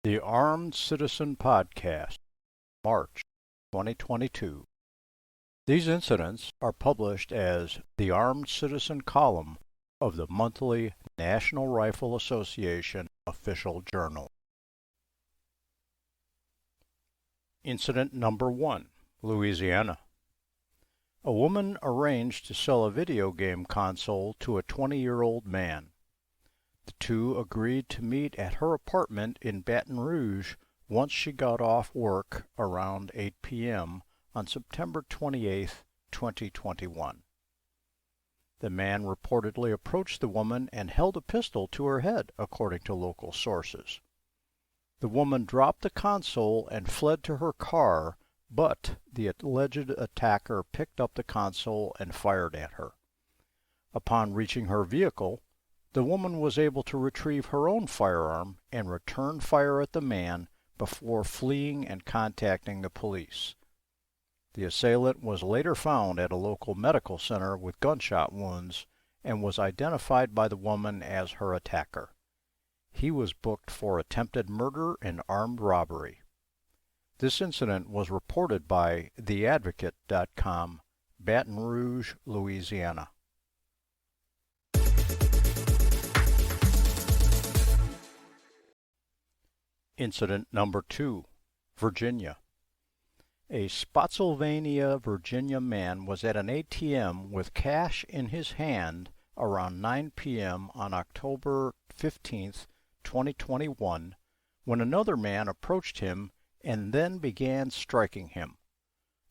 The Armed Citizen Podcast, March 2022. These incidents are published as the Armed Citizen column of the monthly National Rifle Association official journal. Incident number 1, Louisiana. A woman arranged to sell a video game console to a 20-year-old man. The two agreed to meet at her apartment in Baton Rouge once she got off work around 8 p.m. on September 28, 2021. The man reportedly approached the woman and held a pistol to her head, according to local sources. The woman dropped the console and fled to her car, but the alleged attacker picked up the console and fired at her. Upon reaching her vehicle, the woman was able to retrieve her own firearm and return fire at the man before fleeing and contacting the police. The assailant was later found at a local medical center with gunshot wounds and was identified by the woman as her attacker. He was booked for attempted murder and armed robbery. This incident was reported by theadvocate.com, Baton Rouge, Louisiana. Incident number 2, Virginia. A Spotsylvania, Virginia man was at an ATM with cash in his hand around 9 p.m. on October 15, 2021, when another man approached him and then began striking him.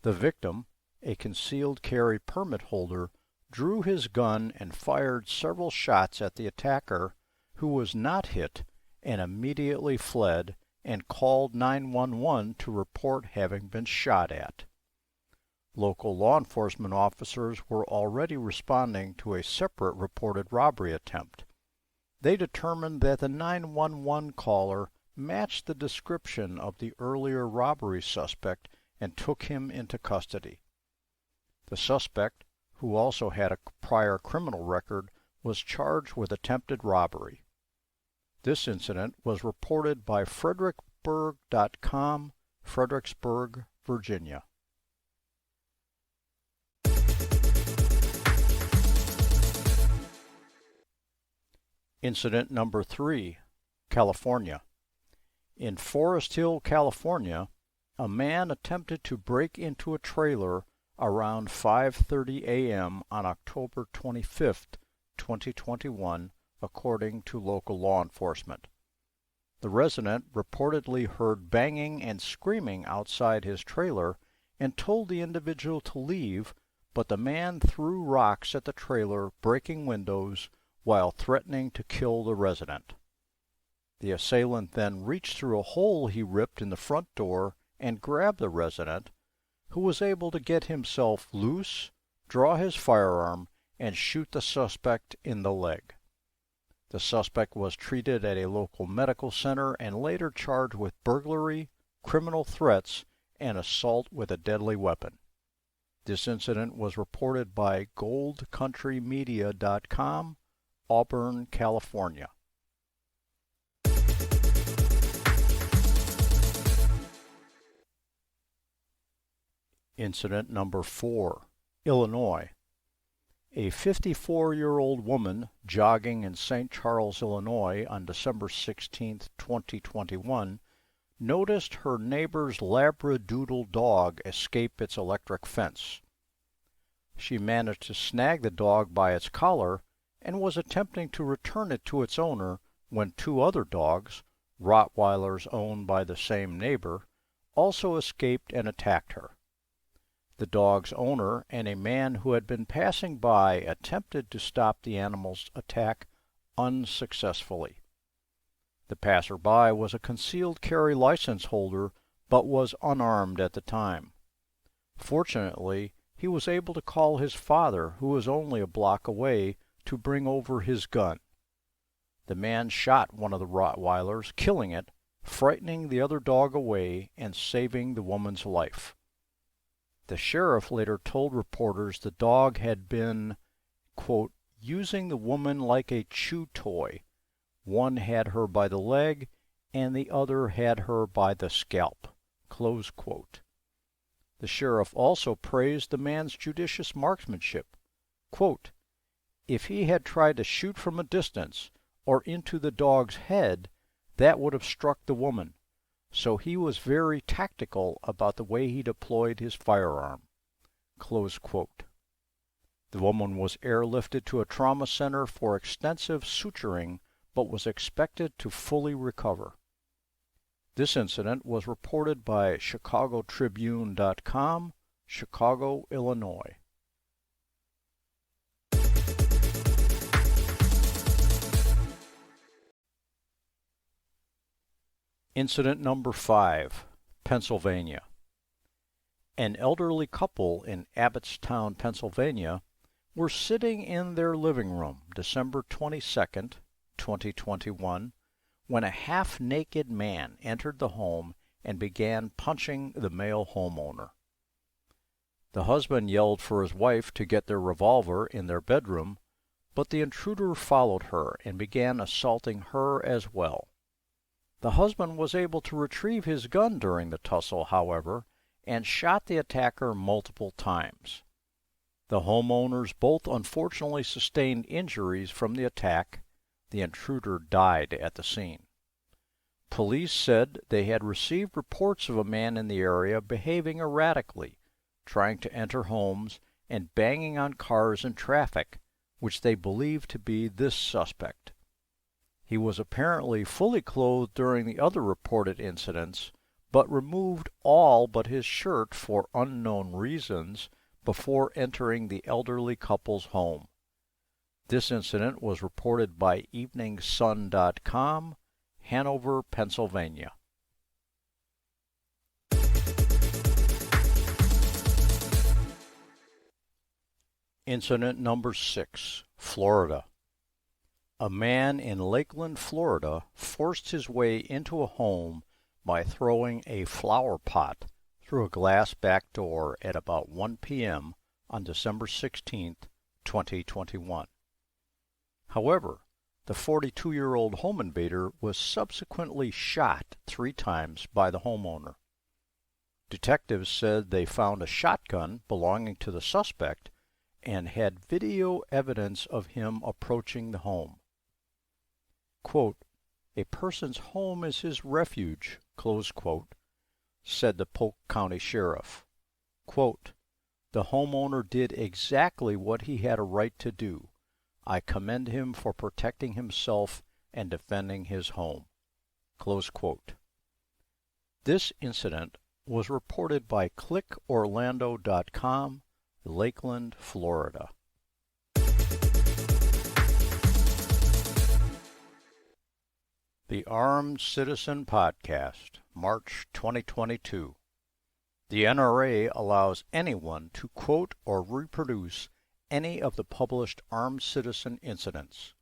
The victim, a concealed carry permit holder, drew his gun and fired several shots at the attacker, who was not hit and immediately fled and called 911 to report having been shot at. Local law enforcement officers were already responding to a separate reported robbery attempt. They determined that the 911 caller matched the description of the earlier robbery suspect and took him into custody. The suspect, who also had a prior criminal record, was charged with attempted robbery. This incident was reported by Fredericksburg.com, Fredericksburg, Virginia. Incident number 3, California. In Forest Hill, California, a man attempted to break into a trailer around 5:30 a.m. on October 25, 2021, according to local law enforcement. The resident reportedly heard banging and screaming outside his trailer and told the individual to leave, but the man threw rocks at the trailer, breaking windows, while threatening to kill the resident. The assailant then reached through a hole he ripped in the front door and grabbed the resident, who was able to get himself loose, draw his firearm, and shoot the suspect in the leg. The suspect was treated at a local medical center and later charged with burglary, criminal threats, and assault with a deadly weapon. This incident was reported by goldcountrymedia.com, Auburn, California. Incident number 4, Illinois. A 54-year-old woman jogging in St. Charles, Illinois on December 16, 2021, noticed her neighbor's Labradoodle dog escape its electric fence. She managed to snag the dog by its collar and was attempting to return it to its owner when two other dogs, Rottweilers owned by the same neighbor, also escaped and attacked her. The dog's owner and a man who had been passing by attempted to stop the animal's attack unsuccessfully. The passerby was a concealed carry license holder but was unarmed at the time. Fortunately, he was able to call his father, who was only a block away, to bring over his gun. The man shot one of the Rottweilers, killing it, frightening the other dog away, and saving the woman's life. The sheriff later told reporters the dog had been, quote, using the woman like a chew toy. One had her by the leg and the other had her by the scalp." Close quote. The sheriff also praised the man's judicious marksmanship. Quote, "If he had tried to shoot from a distance or into the dog's head, that would have struck the woman. So he was very tactical about the way he deployed his firearm." Close quote. The woman was airlifted to a trauma center for extensive suturing, but was expected to fully recover. This incident was reported by ChicagoTribune.com, Chicago, Illinois. Incident number 5, Pennsylvania. An elderly couple in Abbottstown, Pennsylvania, were sitting in their living room December 22nd, 2021, when a half-naked man entered the home and began punching the male homeowner. The husband yelled for his wife to get their revolver in their bedroom, but the intruder followed her and began assaulting her as well. The husband was able to retrieve his gun during the tussle, however, and shot the attacker multiple times. The homeowners both unfortunately sustained injuries from the attack. The intruder died at the scene. Police said they had received reports of a man in the area behaving erratically, trying to enter homes and banging on cars in traffic, which they believed to be this suspect. He was apparently fully clothed during the other reported incidents, but removed all but his shirt for unknown reasons before entering the elderly couple's home. This incident was reported by EveningSun.com, Hanover, Pennsylvania. Incident number 6, Florida. A man in Lakeland, Florida, forced his way into a home by throwing a flower pot through a glass back door at about 1 p.m. on December 16, 2021. However, the 42-year-old home invader was subsequently shot 3 times by the homeowner. Detectives said they found a shotgun belonging to the suspect and had video evidence of him approaching the home. Quote, "A person's home is his refuge," close quote, said the Polk County Sheriff. Quote, "The homeowner did exactly what he had a right to do. I commend him for protecting himself and defending his home." Close quote. This incident was reported by ClickOrlando.com, Lakeland, Florida. The Armed Citizen Podcast, March 2022. The NRA allows anyone to quote or reproduce any of the published armed citizen incidents.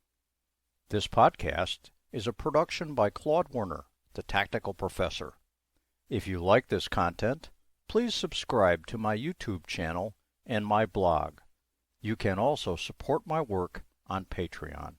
This podcast is a production by Claude Werner, the Tactical Professor. If you like this content, please subscribe to my YouTube channel and my blog. You can also support my work on Patreon.